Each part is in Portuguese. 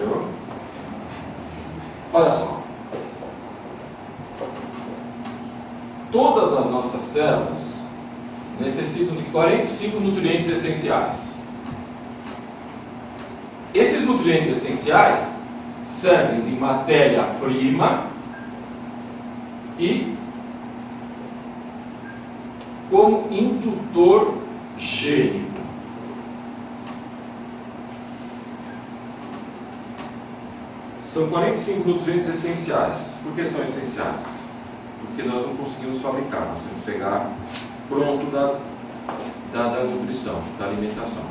Entendeu? Olha só. Todas as nossas células necessitam de 45 nutrientes essenciais. Esses nutrientes essenciais servem de matéria-prima e como indutor gênico. São 45 nutrientes essenciais. Por que são essenciais? Porque nós não conseguimos fabricar, nós temos que pegar pronto da nutrição, da alimentação.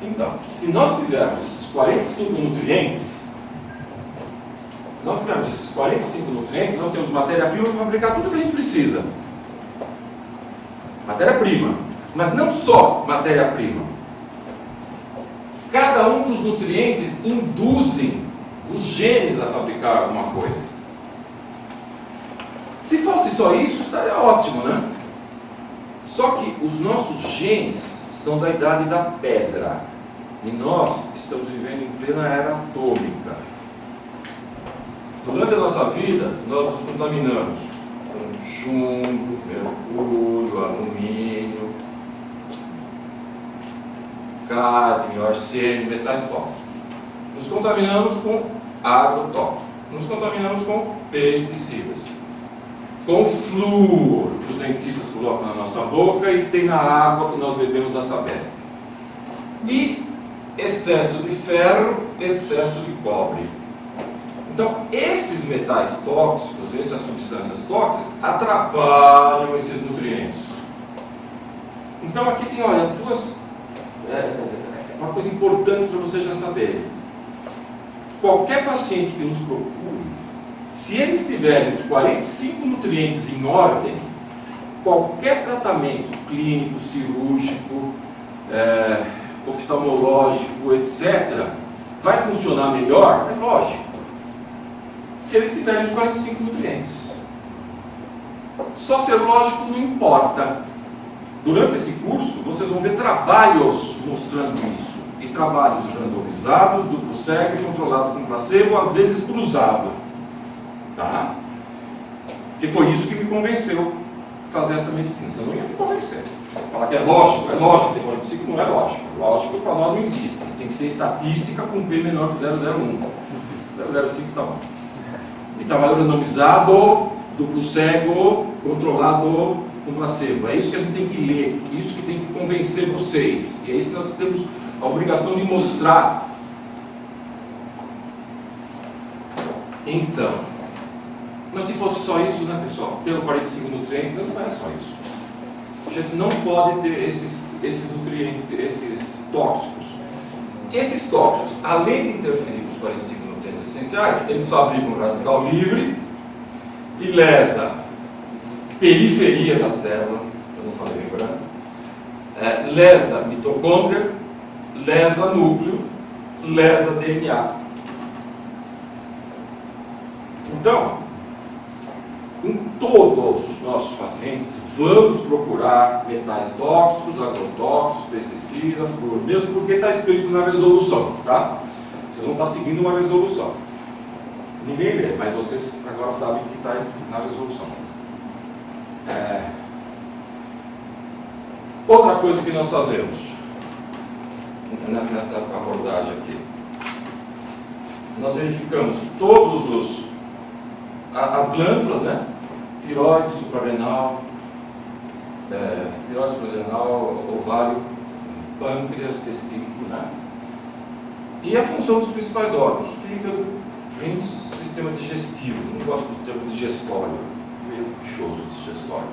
Então, se nós tivermos esses 45 nutrientes, nós temos matéria-prima para fabricar tudo o que a gente precisa. Matéria-prima, mas não só matéria-prima. Cada um dos nutrientes induzem os genes a fabricar alguma coisa. Se fosse só isso, estaria ótimo, né? Só que os nossos genes são da idade da pedra. E nós estamos vivendo em plena era atômica. Durante a nossa vida, nós nos contaminamos com chumbo, mercúrio, alumínio, cádmio, arsênio, metais tóxicos. Nos contaminamos com agrotóxicos. Nos contaminamos com pesticidas. Com flúor, que os dentistas colocam na nossa boca e tem na água que nós bebemos da Sabesp. E excesso de ferro, excesso de cobre. Então, esses metais tóxicos, essas substâncias tóxicas, atrapalham esses nutrientes. Então, aqui tem, olha, uma coisa importante para vocês já saberem. Qualquer paciente que nos procure, se eles tiverem os 45 nutrientes em ordem, qualquer tratamento clínico, cirúrgico, oftalmológico, etc., vai funcionar melhor? É lógico. Se eles tiverem os 45 nutrientes. Só ser lógico não importa. Durante esse curso, vocês vão ver trabalhos mostrando isso. E trabalhos randomizados, duplo cego, controlado com placebo, às vezes cruzado. Tá? E foi isso que me convenceu a fazer essa medicina. Você não ia me convencer. Falar que é lógico que tem 45, não é lógico. Lógico para nós não existe. Tem que ser estatística com P menor que 0,01. 0,05 tá bom. E trabalho randomizado, duplo cego, controlado com placebo. É isso que a gente tem que ler, isso que tem que convencer vocês. E é isso que nós temos a obrigação de mostrar. Então, mas se fosse só isso, né, pessoal? Pelo 45 nutrientes, não é só isso. A gente não pode ter esses nutrientes, esses tóxicos. Esses tóxicos, além de interferir com os 45 nutrientes essenciais, eles fabricam radical livre e lesa periferia da célula, eu não falei lembrando, lesa mitocôndria, lesa núcleo, lesa DNA. Então, em todos os nossos pacientes, vamos procurar metais tóxicos, agrotóxicos, pesticidas, flúor, mesmo porque está escrito na resolução, tá? Vocês vão estar seguindo uma resolução. Ninguém lê, mas vocês agora sabem que está na resolução. Outra coisa que nós fazemos nessa abordagem aqui, nós verificamos todos as glândulas, né? Tireoide, suprarrenal, ovário, pâncreas, testículo, né? E a função dos principais órgãos, fígado, rins, sistema digestivo. Não gosto do termo digestório, meio pichoso digestório.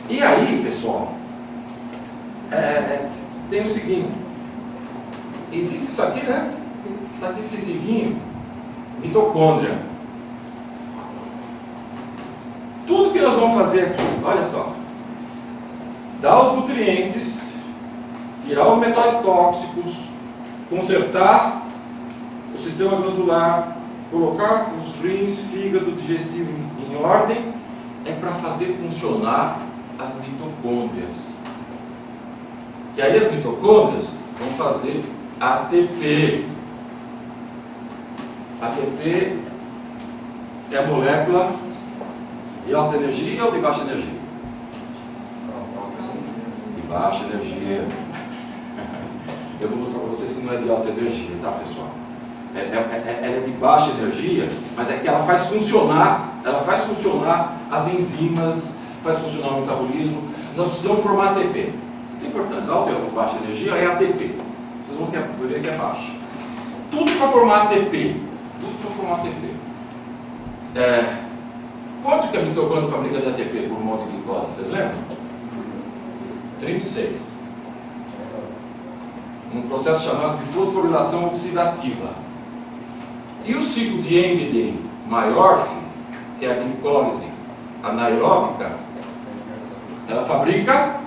E aí, pessoal, tem o seguinte, existe isso aqui, né? Está aqui esquecidinho, mitocôndria. Tudo que nós vamos fazer aqui, olha só, dar os nutrientes, tirar os metais tóxicos, consertar o sistema glandular, colocar os rins, fígado, digestivo em ordem, é para fazer funcionar as mitocôndrias. Que aí as mitocôndrias vão fazer ATP. ATP é a molécula de alta energia ou de baixa energia? De baixa energia. Eu vou mostrar para vocês que não é de alta energia, tá, pessoal? Ela é de baixa energia, mas é que ela faz funcionar as enzimas, faz funcionar o metabolismo. Nós precisamos formar ATP. Não tem importância, alta ou baixa energia é ATP. Vocês vão ver que é baixa. Tudo para formar ATP. Quanto que a mitocôndria fabrica de ATP por mol de glicose? Vocês lembram? 36. Um processo chamado de fosforilação oxidativa. E o ciclo de Embden-Maiorf, que é a glicólise anaeróbica, ela fabrica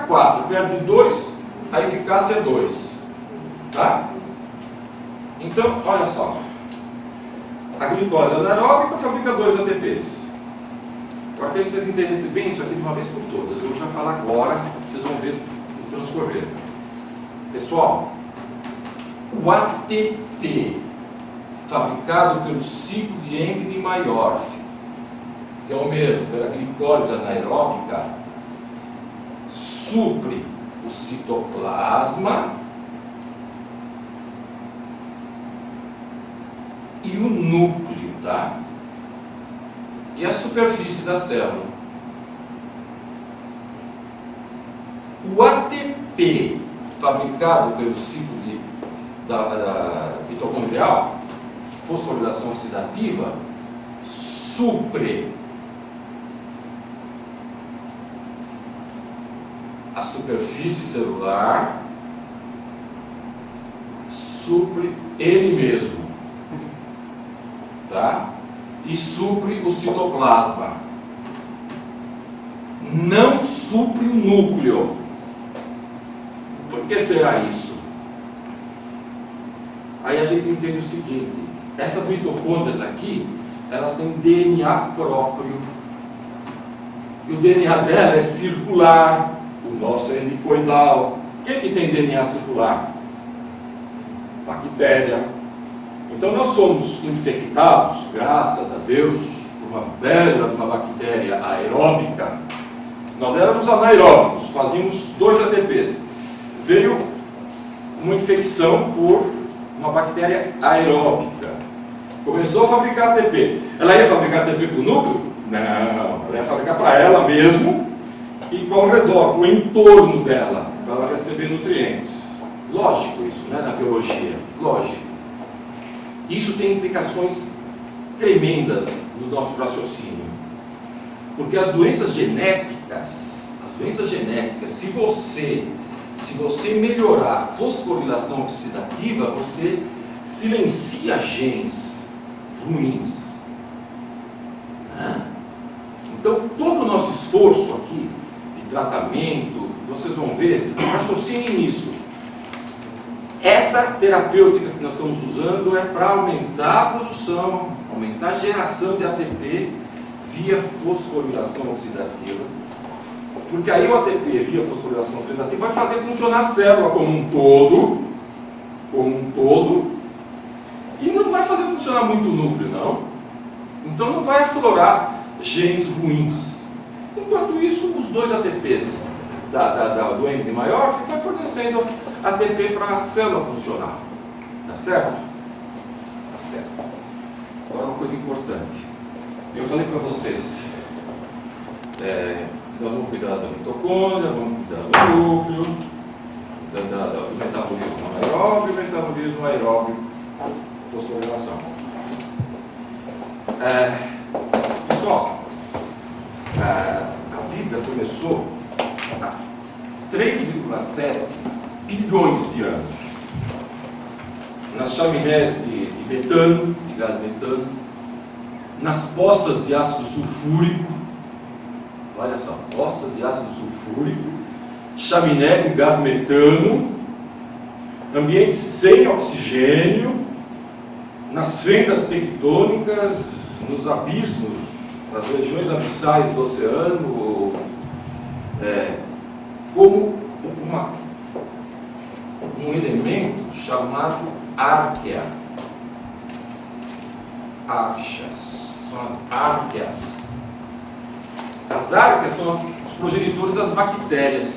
4, perde 2, a eficácia é 2. Tá? Então, olha só. A glicose anaeróbica fabrica 2 ATPs. Para que vocês entendem bem isso aqui de uma vez por todas. Eu vou já falar agora, vocês vão ver o transcorrer. Pessoal, o ATP fabricado pelo ciclo de Embden-Maiorf, que é o mesmo pela glicólise anaeróbica, supre o citoplasma e o núcleo, tá? E a superfície da célula. O ATP fabricado pelo ciclo da mitocondrial, fosforilação oxidativa, supre a superfície celular, supre ele mesmo, tá? E supre o citoplasma. Não supre o núcleo. Por que será isso? Aí a gente entende o seguinte: essas mitocôndrias aqui, elas têm DNA próprio. E o DNA dela é circular. O nosso é helicoidal. Quem que tem DNA circular? Bactéria. Então nós somos infectados, graças a Deus, por uma bela bactéria aeróbica. Nós éramos anaeróbicos, fazíamos 2 ATPs. Veio uma infecção por uma bactéria aeróbica. Começou a fabricar ATP. Ela ia fabricar ATP para o núcleo? Não, ela ia fabricar para ela mesmo e para o redor, para o entorno dela, para ela receber nutrientes. Lógico isso, né, na biologia. Lógico. Isso tem implicações tremendas no nosso raciocínio. Porque as doenças genéticas, se você melhorar a fosforilação oxidativa, você silencia genes ruins. Né? Então, todo o nosso esforço aqui de tratamento, vocês vão ver, raciocinem nisso. Essa terapêutica que nós estamos usando é para aumentar a produção, aumentar a geração de ATP via fosforilação oxidativa. Porque aí o ATP via fosforilação oxidativa vai fazer funcionar a célula como um todo, e não vai fazer funcionar muito o núcleo, não. Então não vai aflorar genes ruins. Enquanto isso, os 2 ATPs do Embden-Maiorf vai fornecendo ATP para a célula funcionar. Tá certo? Tá certo. Agora uma coisa importante. Eu falei para vocês, nós vamos cuidar da mitocôndria, vamos cuidar do núcleo, do metabolismo anaeróbio e metabolismo aeróbio, fosforilação. Pessoal, a vida começou há 3,7 bilhões de anos. Nas chaminés de metano, de gás metano, nas poças de ácido sulfúrico, olha só, poças de ácido sulfúrico, chaminé com gás metano, ambiente sem oxigênio, nas fendas tectônicas, nos abismos, nas regiões abissais do oceano, como um elemento chamado árquea. Archas, são as árqueas. As árqueas são os progenitores das bactérias.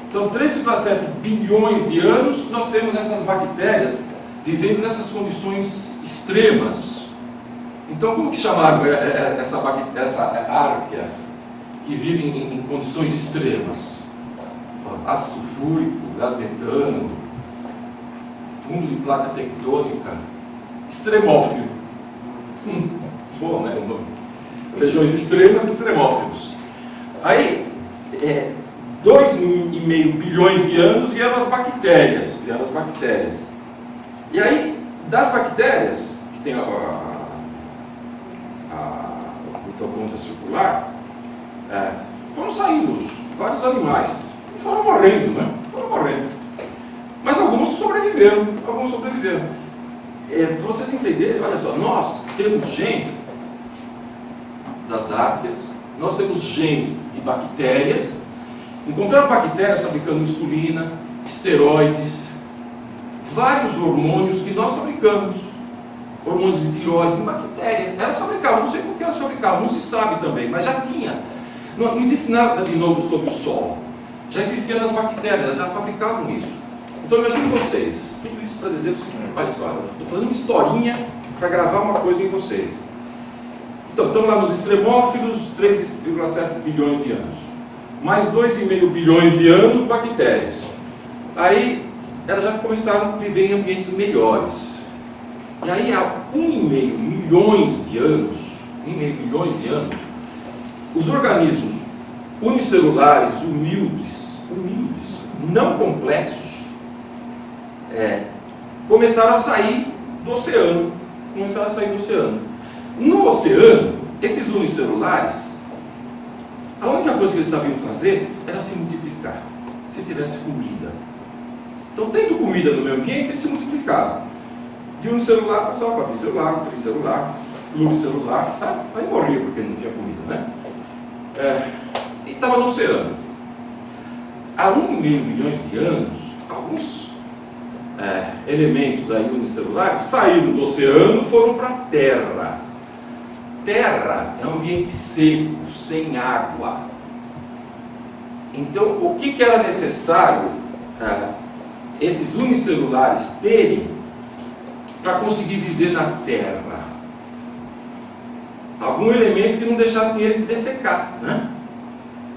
Então, 3,7 bilhões de anos, nós temos essas bactérias vivendo nessas condições extremas. Então, como que chamaram essa árquea que vive em condições extremas? Ácido sulfúrico, gás metano, fundo de placa tectônica, extremófilo. Bom, né? O nome. Regiões extremas, extremófilos. Aí, 2,5 bilhões de anos vieram as bactérias. E aí, das bactérias, que tem a mitocôndria circular, foram saindo vários animais. E foram morrendo, né? Mas alguns sobreviveram. Para vocês entenderem, olha só, nós temos genes das árqueas, nós temos genes de bactérias. Encontraram bactérias fabricando insulina, esteroides, vários hormônios que nós fabricamos. Hormônios de tireoide em bactéria. Elas fabricavam, não sei por que elas fabricavam, não se sabe também, mas já tinha. Não existe nada de novo sobre o solo. Já existia nas bactérias, elas já fabricavam isso. Então imagine vocês, tudo isso para dizer o seguinte, olha só, eu estou fazendo uma historinha para gravar uma coisa em vocês. Então, estamos lá nos extremófilos, 3,7 bilhões de anos. Mais 2,5 bilhões de anos, bactérias. Aí, elas já começaram a viver em ambientes melhores. E aí, há 1,5 milhões de anos, os organismos unicelulares, humildes, não complexos, começaram a sair do oceano. No oceano, esses unicelulares, a única coisa que eles sabiam fazer era se multiplicar, se tivesse comida. Então, tendo comida no meio ambiente, eles se multiplicavam. De unicelular passava para bicelular, tricelular, pluricelular, tá? Aí morria porque não tinha comida, né? E estava no oceano. Há 1,5 milhões de anos, alguns elementos aí unicelulares saíram do oceano e foram para a Terra. Terra é um ambiente seco, sem água. Então, o que era necessário esses unicelulares terem para conseguir viver na Terra? Algum elemento que não deixasse eles dessecar, né?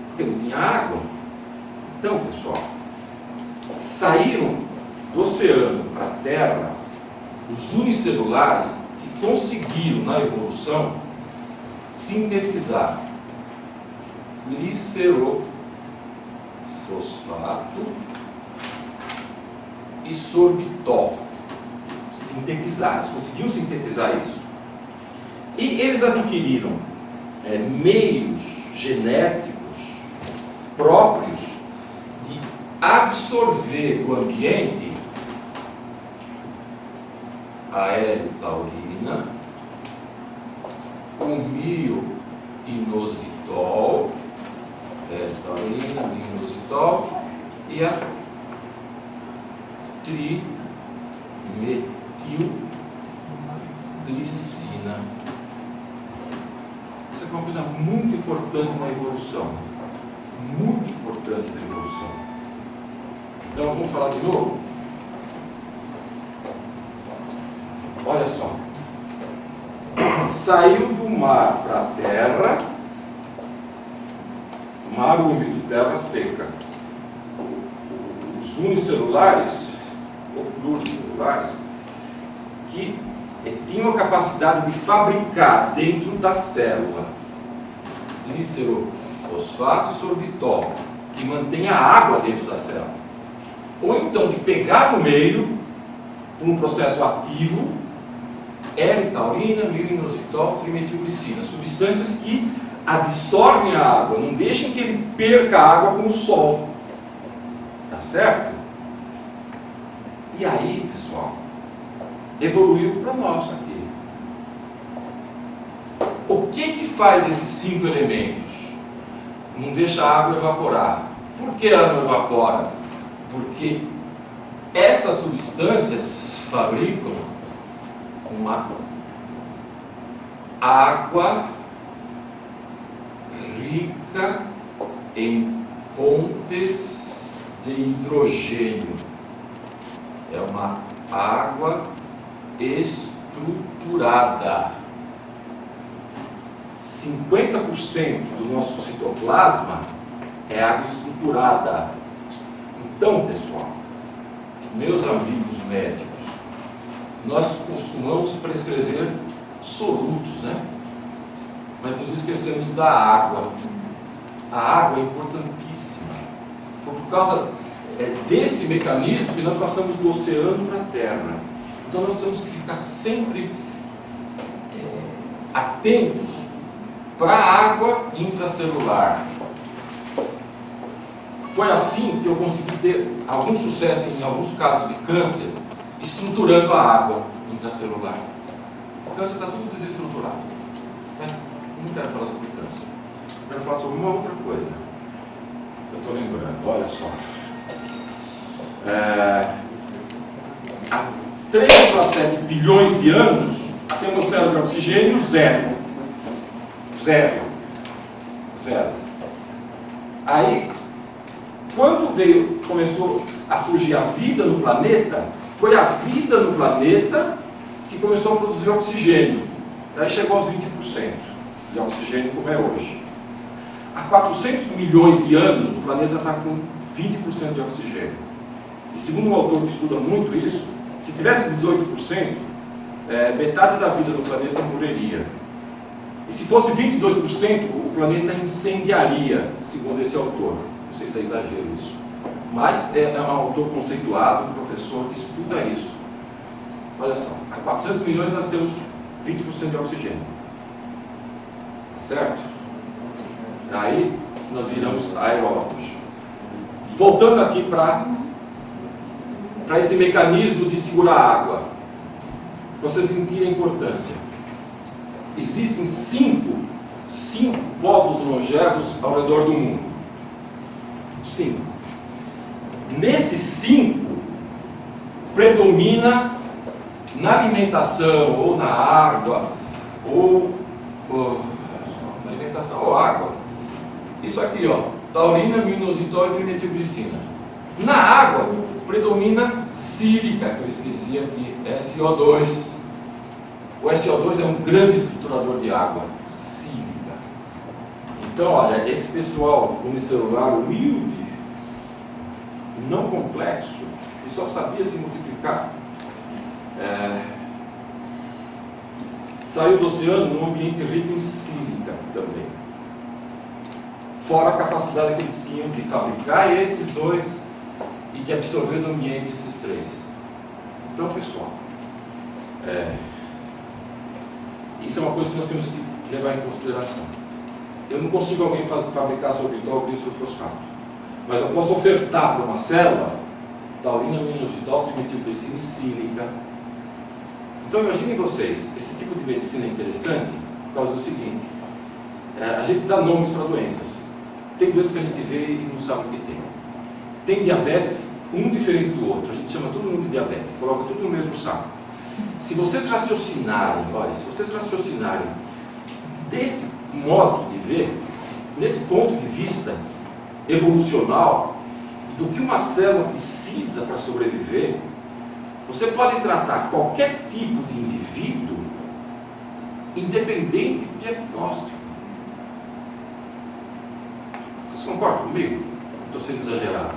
Porque não tinha água. Então, pessoal, saíram do oceano para a Terra os unicelulares que conseguiram, na evolução, sintetizar glicerofosfato e sorbitol. Eles conseguiram sintetizar isso. E eles adquiriram meios genéticos próprios de absorver do ambiente a L-taurina, o mioinositol, L-taurina, mioinositol e a trimetilglicina. Isso é uma coisa muito importante na evolução. Muito importante na evolução. Então vamos falar de novo? Olha só. Saiu do mar para a terra, mar úmido, terra seca. Os unicelulares ou pluricelulares que tinham a capacidade de fabricar dentro da célula glicerofosfato e sorbitol, que mantém a água dentro da célula, ou então de pegar no meio, por um processo ativo, L-taurina, mioinositol, trimetilglicina, substâncias que absorvem a água, não deixem que ele perca a água com o sol. Tá certo? E aí, pessoal, evoluiu para nós aqui. O que faz esses 5 elementos? não deixa a água evaporar. Por que ela não evapora? Porque essas substâncias fabricam uma água rica em pontes de hidrogênio. É uma água estruturada. 50% do nosso citoplasma é água estruturada. Então, pessoal, meus amigos médicos, nós costumamos prescrever solutos, né? Mas nos esquecemos da água. A água é importantíssima. Foi por causa desse mecanismo que nós passamos do oceano para a terra. Então nós temos que ficar sempre atentos para a água intracelular. Foi assim que eu consegui ter algum sucesso em alguns casos de câncer, estruturando a água intracelular. O câncer está tudo desestruturado. Não quero falar sobre câncer. Eu quero falar sobre uma outra coisa. Eu estou lembrando, olha só. Há 3,7 bilhões de anos, a atmosfera de oxigênio, zero. Aí, quando começou a surgir a vida no planeta, foi a vida no planeta que começou a produzir oxigênio. Daí chegou aos 20% de oxigênio como é hoje. Há 400 milhões de anos, o planeta está com 20% de oxigênio. E segundo um autor que estuda muito isso, se tivesse 18%, metade da vida no planeta morreria. E se fosse 22%, o planeta incendiaria, segundo esse autor. Não sei se é exagero isso. Mas é um autor conceituado, um professor que estuda isso. Olha só, há 400 milhões nós temos 20% de oxigênio. Certo? Aí nós viramos aeróbicos. Voltando aqui para esse mecanismo de segurar a água, vocês entendem a importância. Existem cinco povos longevos ao redor do mundo. 5. Nesses 5, predomina na alimentação, ou na água, ou na alimentação ou água. Isso aqui, ó, taurina, minoxidil e trimetilglicina. Na água, predomina sílica, que eu esqueci aqui, SO2. O SO2 é um grande estruturador de água, sílica. Então, olha, esse pessoal unicelular humilde, não complexo, que só sabia se multiplicar, saiu do oceano num ambiente rico em sílica também. Fora a capacidade que eles tinham de fabricar esses dois e de absorver no ambiente esses três. Então, pessoal, isso é uma coisa que nós temos que levar em consideração. Eu não consigo alguém fabricar sorbitol ou glicofosfato, mas eu posso ofertar para uma célula taurina, minoxidil, trimetilglicina e sílica. Então imaginem vocês, esse tipo de medicina é interessante por causa do seguinte: a gente dá nomes para doenças. Tem doenças que a gente vê e não sabe o que tem. Tem diabetes, um diferente do outro, a gente chama todo mundo de diabético, coloca tudo no mesmo saco. Se vocês raciocinarem, olha, se vocês raciocinarem desse modo de ver, nesse ponto de vista evolucional, do que uma célula precisa para sobreviver, você pode tratar qualquer tipo de indivíduo, independente do diagnóstico. Vocês concordam comigo? Estou sendo exagerado.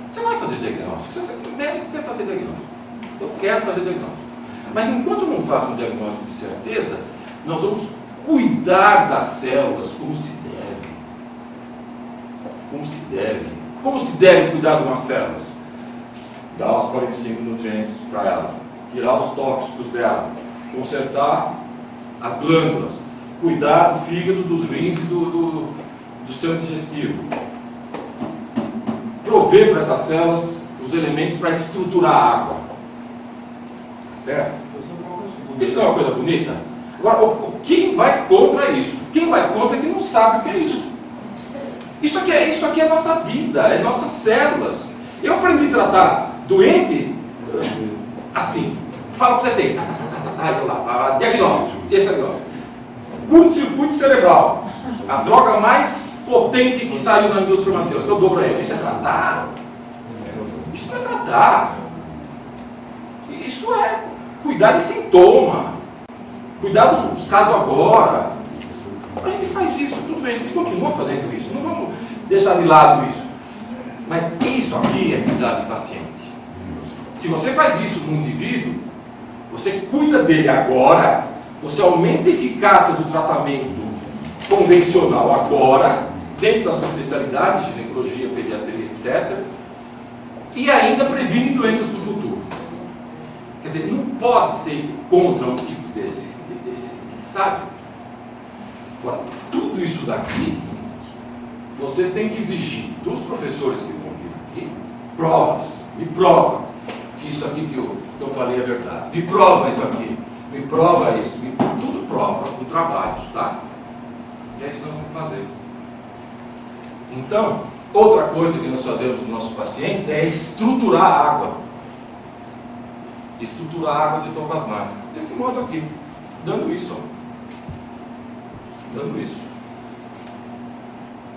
Você vai fazer diagnóstico. O médico quer fazer diagnóstico. Eu quero fazer diagnóstico. Mas enquanto eu não faço um diagnóstico de certeza, nós vamos cuidar das células como se deve. Como se deve. Como se deve cuidar de umas células? Dar os 45 nutrientes para ela, tirar os tóxicos dela, consertar as glândulas, cuidar do fígado, dos rins e do sistema digestivo. Prover para essas células os elementos para estruturar a água. Certo? Isso não é uma coisa bonita? Agora, quem vai contra isso? Quem vai contra é quem não sabe o que é isso. Isso aqui é a nossa vida, é nossas células. Eu aprendi a tratar doente assim. Fala o que você tem. Diagnóstico. Esse diagnóstico. Curto-circuito cerebral. A droga mais potente que saiu da indústria farmacêutica. Eu dou para ele. Isso é tratar? Isso não é tratar. Isso é cuidar de sintoma. Cuidar do caso agora. A gente faz isso, tudo bem, a gente continua fazendo isso. Não vamos deixar de lado isso. Mas isso aqui é cuidar de paciente. Se você faz isso com um indivíduo, você cuida dele agora, você aumenta a eficácia do tratamento convencional agora, dentro da sua especialidade, ginecologia, pediatria, etc. E ainda previne doenças no futuro. Quer dizer, não pode ser contra um tipo desse sabe? Agora, tudo isso daqui, vocês têm que exigir dos professores que vão vir aqui, provas. Me prova que isso aqui que eu falei é verdade. Me prova isso aqui. Me prova isso. Tudo prova com trabalhos, tá? E é isso que nós vamos fazer. Então, outra coisa que nós fazemos nos nossos pacientes é estruturar a água. Estruturar a água citoplasmática. Desse modo aqui. Dando isso, ó. Dando isso.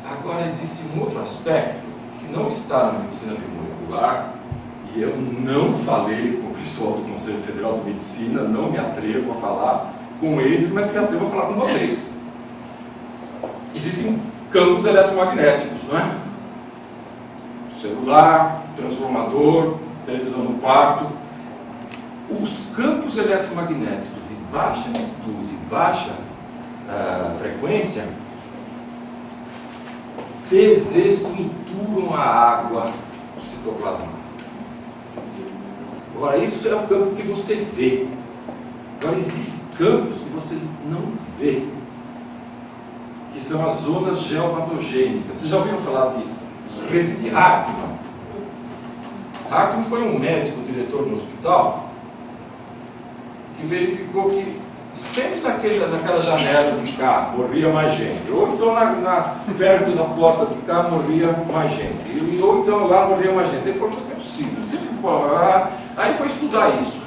Agora existe um outro aspecto que não está na medicina molecular, e eu não falei com o pessoal do Conselho Federal de Medicina, não me atrevo a falar com eles, mas me atrevo a falar com vocês. Existem campos eletromagnéticos, não é? Celular, transformador, televisão no quarto. Os campos eletromagnéticos de baixa amplitude, baixa frequência, desestruturam a água citoplasmática. Agora, isso é o campo que você vê. Agora, existem campos que você não vê, que são as zonas geomatogênicas. Vocês já ouviram falar de rede de Hartmann? Hartmann foi um médico, diretor no hospital, que verificou que sempre naquela janela de carro morria mais gente, ou então perto da porta do carro morria mais gente, ou então lá morria mais gente. Ele falou, mas não é possível. Aí ele foi estudar isso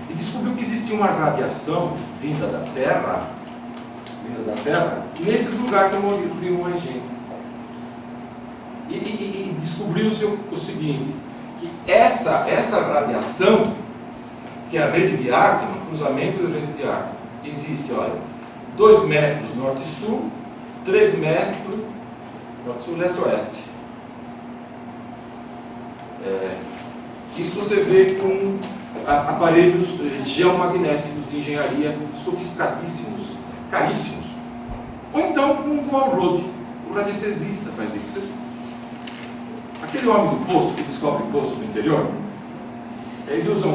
e descobriu que existia uma radiação vinda da Terra, nesses lugares que morriam mais gente. E descobriu-se o seguinte, que essa radiação, que é a rede de Hartmann, cruzamento da rede de Hartmann, existe, olha, 2 metros norte e sul, 3 metros norte, sul, leste, oeste. Isso você vê com aparelhos geomagnéticos de engenharia sofisticadíssimos, caríssimos. Ou então com o dual rod, o radiestesista faz isso. Aquele homem do poço, que descobre poço no interior, ele usa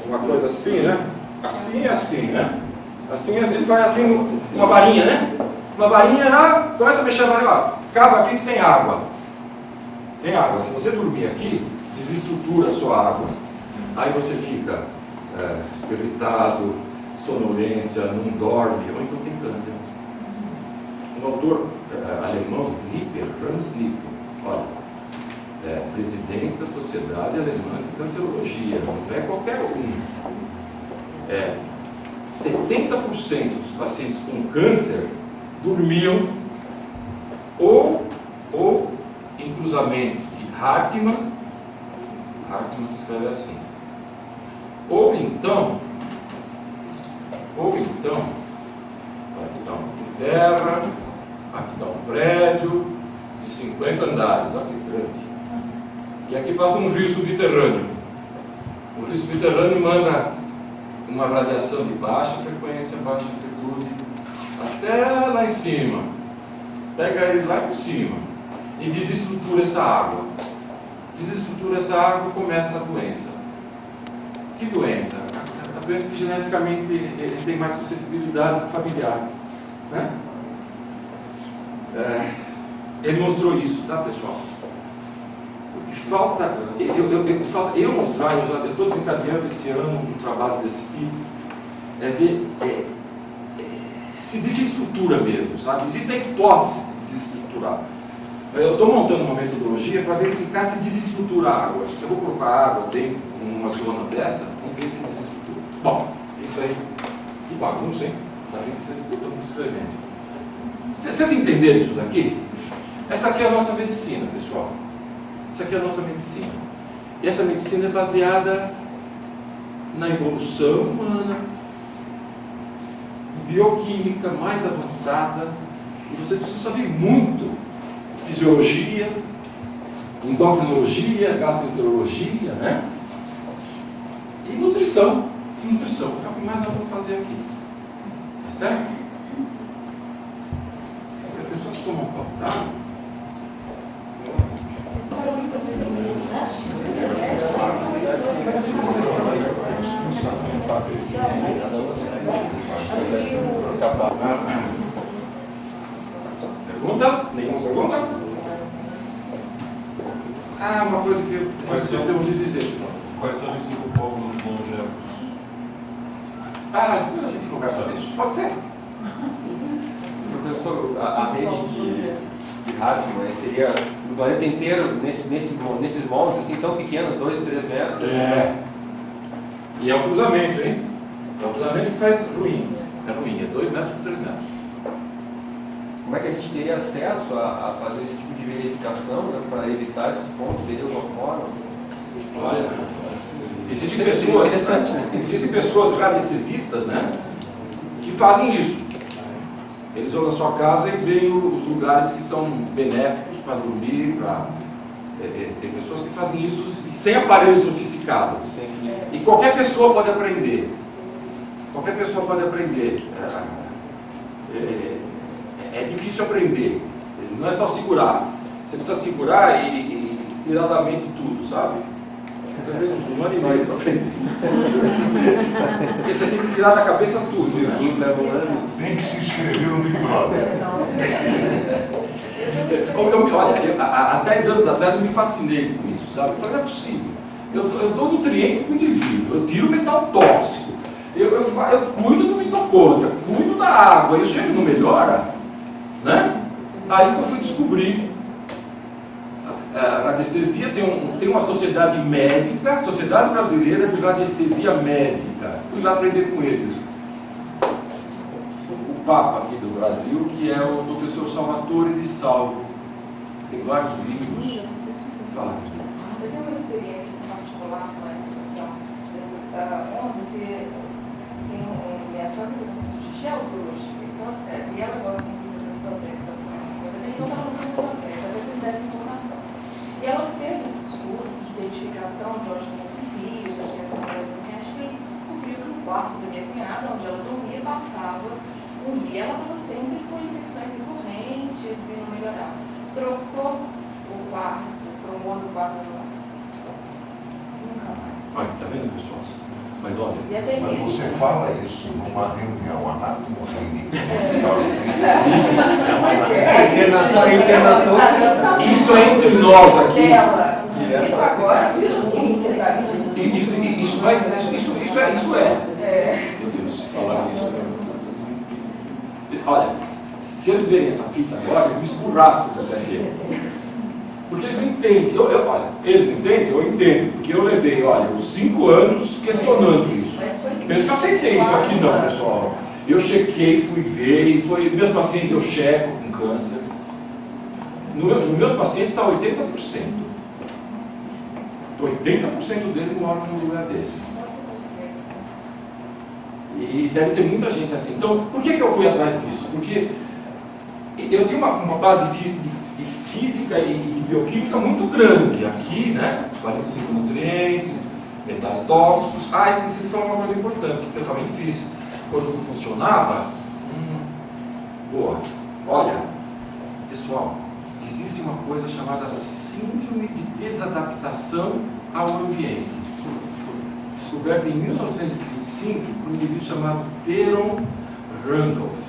uma coisa assim, né? Assim e assim, né? Assim, ele vai assim, uma varinha, né? Uma varinha lá, começa a mexer a varinha, ó, cava aqui que tem água. Tem água. Se você dormir aqui, desestrutura a sua água. Aí você fica irritado, sonolência, não dorme, ou então tem câncer. Um autor alemão, Hans Nippel, olha, presidente da Sociedade Alemã de Cancerologia, não é qualquer um. 70% dos pacientes com câncer dormiam ou em cruzamento de Hartmann se escreve assim, ou então, aqui está uma terra, aqui está um prédio de 50 andares, olha que grande, e aqui passa um rio subterrâneo. O rio subterrâneo manda uma radiação de baixa frequência, baixa amplitude, até lá em cima. Pega ele lá em cima e desestrutura essa água. Desestrutura essa água e começa a doença. Que doença? A doença que geneticamente ele tem mais suscetibilidade familiar, né? Ele mostrou isso, tá, pessoal? O que falta, eu mostrar, eu estou desencadeando esse ano um trabalho desse tipo, é ver se desestrutura mesmo, sabe? Existe a hipótese de desestrutura. estruturar. Eu estou montando uma metodologia para verificar se desestrutura a água. Eu vou colocar água dentro de uma zona dessa, vamos ver se desestrutura. Bom, isso aí, que bagunça, hein? Está vendo que vocês estão escrevendo. Vocês entenderam isso daqui? Essa aqui é a nossa medicina, pessoal. Essa aqui é a nossa medicina. E essa medicina é baseada na evolução humana, bioquímica mais avançada, e vocês precisam saber muito fisiologia, endocrinologia, gastroenterologia, né? E nutrição. Nutrição, é o que mais nós vamos fazer aqui. Tá certo? A pessoa que toma um copo d'água. Perguntas? Nenhuma pergunta? Ah, uma coisa que eu esquecemos de dizer. Quais são os 5 povos longevos? Ah, depois a gente conversa disso. Pode ser? Professor, a rede de rádio seria no planeta inteiro, nesses moldes assim, tão pequenos, 2, 3 metros? É. E é um cruzamento, hein? É um cruzamento que faz ruim. É ruim, é 2 metros por 3 metros. Como é que a gente teria acesso a fazer esse tipo de verificação, né, para evitar esses pontos de alguma forma? Olha, existem pessoas radiestesistas, né, que fazem isso. Eles vão na sua casa e veem os lugares que são benéficos para dormir, tem pessoas que fazem isso sem aparelhos sofisticados. E qualquer pessoa pode aprender. Qualquer pessoa pode aprender. É difícil aprender. Não é só segurar. Você precisa segurar e tirar da mente tudo, sabe? Um ano e meio para aprender. Porque você tem que tirar da cabeça tudo. Tem que se inscrever no Big Brother. Olha, há 10 anos atrás eu me fascinei com isso, sabe? Eu falei, não é possível. Eu dou nutriente para o indivíduo, eu tiro metal tóxico, eu cuido do mitocôndria, cuido da água, e o sujeito não melhora, né? Aí eu fui descobrir. A radiestesia tem uma sociedade médica, Sociedade Brasileira de Radiestesia Médica. Fui lá aprender com eles. O Papa aqui do Brasil, que é o professor Salvatore de Salvo. Tem vários livros. Fala. Eu tenho uma experiência particular com essa questão dessas ondas. Minha sogra fez um curso de geologia, então, e ela gosta muito dessa esotérica. Então, ela não tem esotérica, até se der essa informação. E ela fez esse estudo de identificação de onde tem esses rios, onde tem essa magnética, e descobriu que no quarto da minha cunhada, onde ela dormia, passava um rio. E ela estava sempre com infecções recorrentes e não melhorava. Trocou o quarto, promou do quarto do lado. Nunca mais. Olha, tá vendo, pessoal? Mas olha. Mas você fala isso numa reunião anatomo-clínica no hospital de Internação. Isso é entre nós aqui. Isso agora, virou ciência para mim. Isso é. Meu Deus, se falar isso. Olha, se eles verem essa fita agora, eles me esburraçam do CFM. Porque eles não entendem. Olha, eles não entendem? Eu entendo. Porque eu levei, olha, uns 5 anos questionando isso. Penso que eu aceitei isso aqui não, pessoal. Eu chequei, fui ver, e foi. Meus pacientes eu checo com câncer. Nos meus pacientes está 80%. 80% deles moram num lugar desse. E deve ter muita gente assim. Então, por que eu fui atrás disso? Porque eu tinha uma base de física e de bioquímica muito grande. Aqui, né? 45 nutrientes, metais tóxicos. Esqueci de falar uma coisa importante que eu também fiz quando não funcionava. Boa. Olha, pessoal, existe uma coisa chamada síndrome de desadaptação ao ambiente. Descoberta em 1925 por um indivíduo chamado Theron Randolph.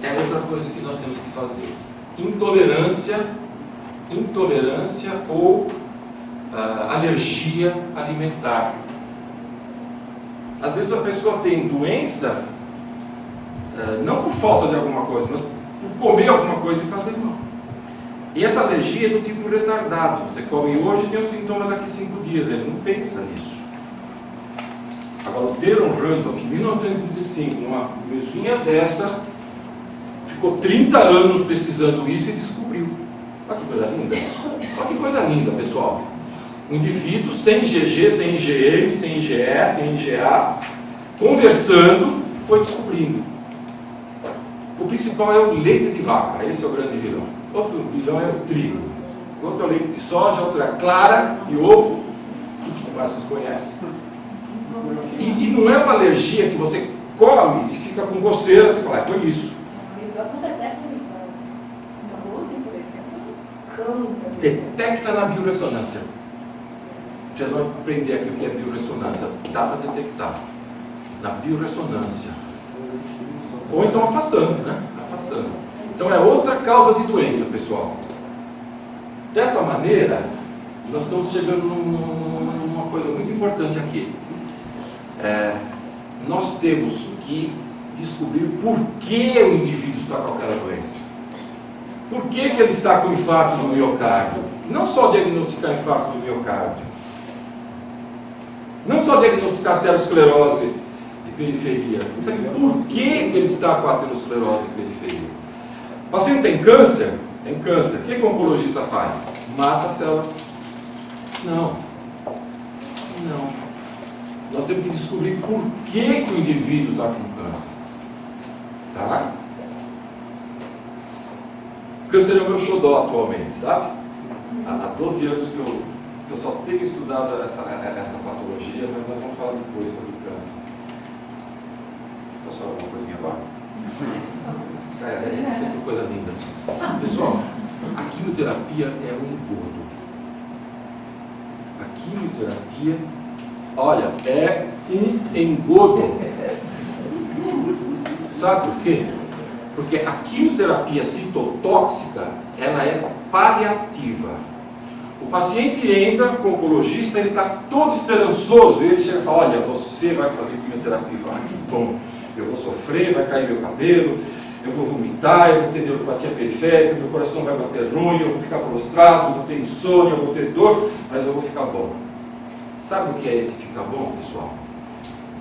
É outra coisa que nós temos que fazer. Intolerância ou alergia alimentar. Às vezes a pessoa tem doença, não por falta de alguma coisa, mas por comer alguma coisa e fazer mal. E essa alergia é do tipo retardado. Você come hoje e tem um sintoma daqui 5 dias. Ele não pensa nisso. Agora, o Darren Randolph, em 1935, numa mesinha dessa, ficou 30 anos pesquisando isso e descobriu. Olha que coisa linda. Olha que coisa linda, pessoal. Um indivíduo sem IgG, sem IgM, sem IgE, sem IgA, conversando, foi descobrindo. O principal é o leite de vaca. Esse é o grande vilão. Outro vilão é o trigo. Outro é o leite de soja, outro é a clara e ovo. Tudo que vocês conhecem. E não é uma alergia que você come e fica com coceira, você fala, foi isso. Detecta na biorressonância. Vocês vão aprender aqui o que é biorressonância. Dá para detectar. Na biorressonância. Ou então afastando, né? Afastando. Então é outra causa de doença, pessoal. Dessa maneira, nós estamos chegando numa coisa muito importante aqui. Nós temos que descobrir por que o indivíduo está com aquela doença. Por que ele está com infarto do miocárdio? Não só diagnosticar infarto do miocárdio. Não só diagnosticar aterosclerose de periferia. Tem que saber por que ele está com aterosclerose de periferia. O paciente tem câncer? Tem câncer. O que o oncologista faz? Mata a célula. Não. Nós temos que descobrir por que o indivíduo está com câncer. Tá? Câncer é o meu xodó atualmente, sabe? Há 12 anos que eu só tenho estudado essa patologia, mas nós vamos falar depois sobre câncer. Posso falar alguma coisinha agora? É sempre coisa linda. Pessoal, a quimioterapia é um engodo. A quimioterapia, olha, é um engodo. Sabe por quê? Porque a quimioterapia citotóxica, ela é paliativa. O paciente entra com o oncologista, ele está todo esperançoso, e ele chega e fala, olha, você vai fazer quimioterapia. E fala, que bom, eu vou sofrer, vai cair meu cabelo, eu vou vomitar, eu vou ter neuropatia periférica, meu coração vai bater ruim, eu vou ficar prostrado, eu vou ter insônia, eu vou ter dor, mas eu vou ficar bom. Sabe o que é esse ficar bom, pessoal?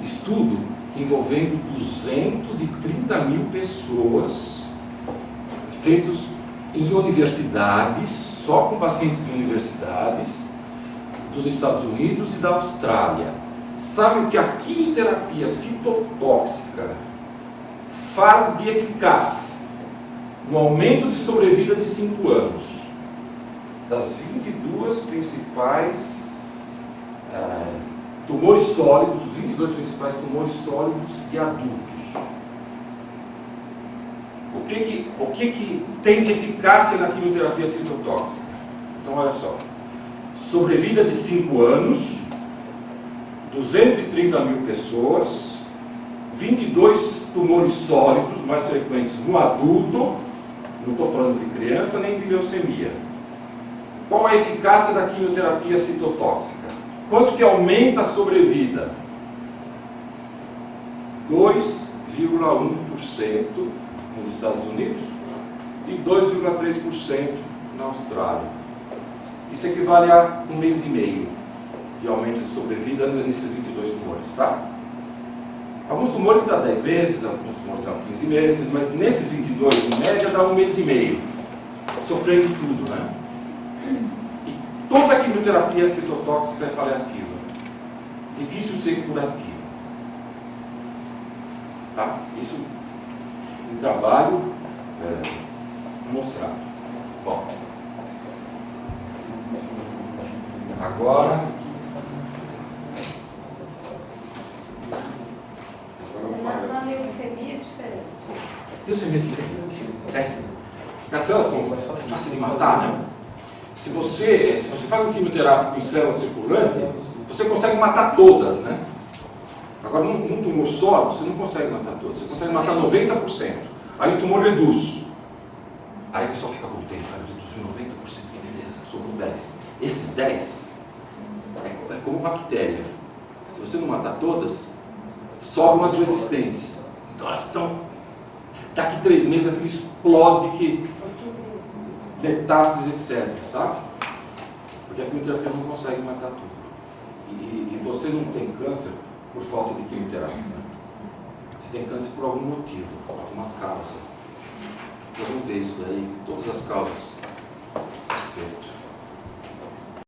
Estudo envolvendo 230 mil pessoas, feitos em universidades, só com pacientes de universidades, dos Estados Unidos e da Austrália. Sabe o que a quimioterapia citotóxica faz de eficaz no aumento de sobrevida de 5 anos? Das 22 principais tumores sólidos, os 22 principais tumores sólidos de adultos. O que tem de eficácia na quimioterapia citotóxica? Então, olha só. Sobrevida de 5 anos, 230 mil pessoas, 22 tumores sólidos mais frequentes no adulto, não estou falando de criança nem de leucemia. Qual a eficácia da quimioterapia citotóxica? Quanto que aumenta a sobrevida? 2,1% nos Estados Unidos e 2,3% na Austrália. Isso equivale a 1 mês e meio de aumento de sobrevida nesses 22 tumores, tá? Alguns tumores dá 10 meses, alguns tumores dá 15 meses, mas nesses 22, em média, dá 1 mês e meio, sofrendo tudo, né? Toda a quimioterapia citotóxica é paliativa. Difícil ser curativa. Tá? Isso em trabalho mostrado. Bom. Agora. Na leucemia é diferente. Leucemia é diferente. As células são fáceis de matar, né? Se você faz um quimioterápico com célula circulante, você consegue matar todas, né? Agora, num tumor sólido, você não consegue matar todas, você consegue matar 90%. Aí o tumor reduz. Aí o pessoal fica contente, reduziu 90%, que beleza, sobrou 10. Esses 10 é como bactéria. Se você não matar todas, sobram as resistentes. Então elas estão daqui 3 meses aquilo explode, que metástases, etc, sabe? Porque a quimioterapia não consegue matar tudo. E você não tem câncer por falta de quimioterapia. Você tem câncer por algum motivo, por alguma causa. Nós vamos ver isso daí, todas as causas